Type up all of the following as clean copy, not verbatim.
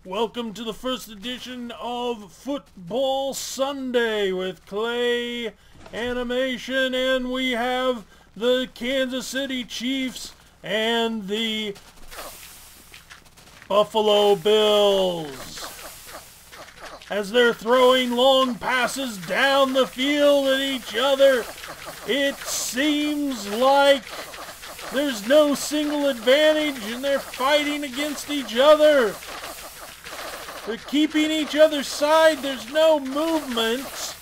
Welcome to the first edition of Football Sunday with Clay Animation, and we have the Kansas City Chiefs and the Buffalo Bills as they're throwing long passes down the field at each other. It seems like there's no single advantage and they're fighting against each other. They're keeping each other's side. There's no movement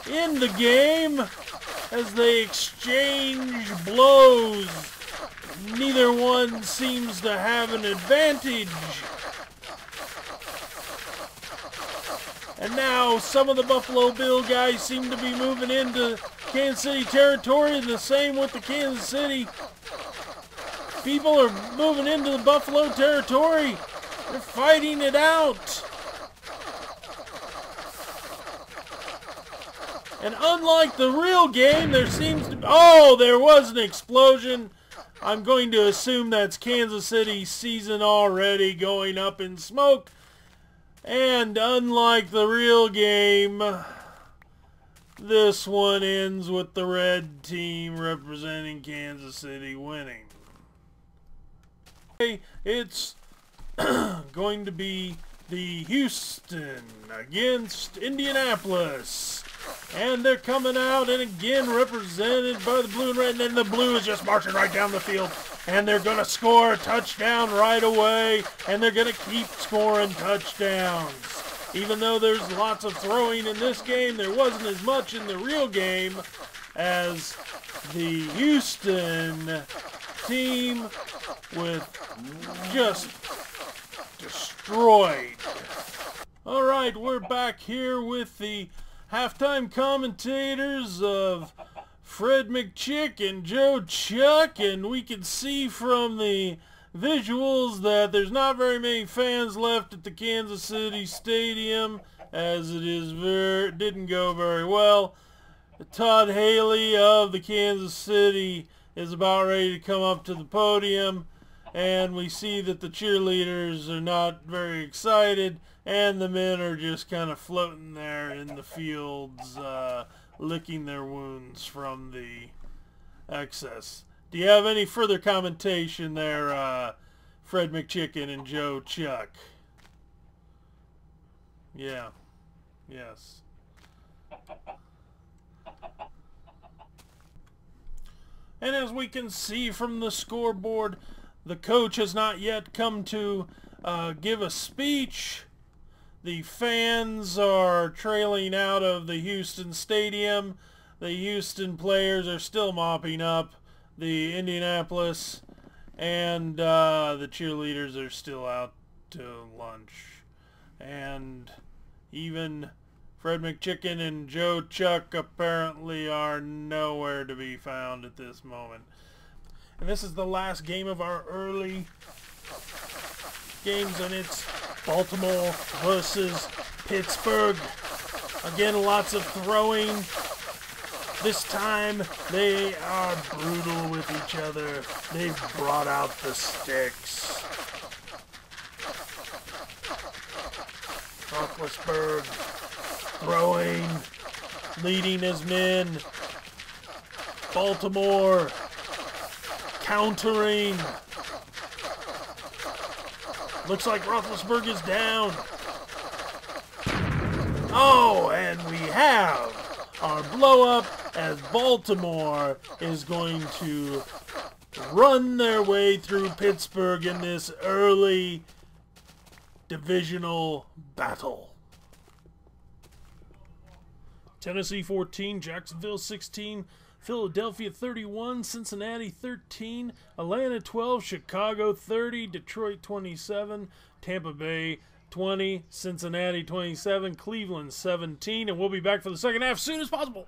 in the game as they exchange blows. Neither one seems to have an advantage. And now some of the Buffalo Bill guys seem to be moving into Kansas City territory, and the same with the Kansas City people are moving into the Buffalo territory. They're fighting it out. And unlike the real game, there seems to be... Oh, there was an explosion. I'm going to assume that's Kansas City's season already going up in smoke. And unlike the real game, this one ends with the red team representing Kansas City winning. It's going to be the Houston against Indianapolis. And they're coming out, and again represented by the blue and red, and then the blue is just marching right down the field. And they're going to score a touchdown right away, and they're going to keep scoring touchdowns. Even though there's lots of throwing in this game, there wasn't as much in the real game as the Houston team with just destroyed. All right, we're back here with the halftime commentators of Fred McChick and Joe Chuck, and we can see from the visuals that there's not very many fans left at the Kansas City Stadium, as it didn't go very well. Todd Haley of the Kansas City is about ready to come up to the podium, and we see that the cheerleaders are not very excited, and the men are just kind of floating there in the fields, licking their wounds from the excess. Do you have any further commentation there, Fred McChicken and Joe Chuck? Yeah. Yes. And as we can see from the scoreboard, the coach has not yet come to give a speech. The fans are trailing out of the Houston Stadium. The Houston players are still mopping up the Indianapolis, and the cheerleaders are still out to lunch. And even Fred McChicken and Joe Chuck apparently are nowhere to be found at this moment. And this is the last game of our early games, and it's Baltimore versus Pittsburgh. Again, lots of throwing. This time they are brutal with each other. They've brought out the sticks. Roethlisberger throwing, leading his men. Baltimore countering. Looks like Roethlisberger is down. Oh, and we have our blow-up as Baltimore is going to run their way through Pittsburgh in this early divisional battle. Tennessee 14, Jacksonville 16, Philadelphia 31, Cincinnati 13, Atlanta 12, Chicago 30, Detroit 27, Tampa Bay 20, Cincinnati 27, Cleveland 17, and we'll be back for the second half as soon as possible.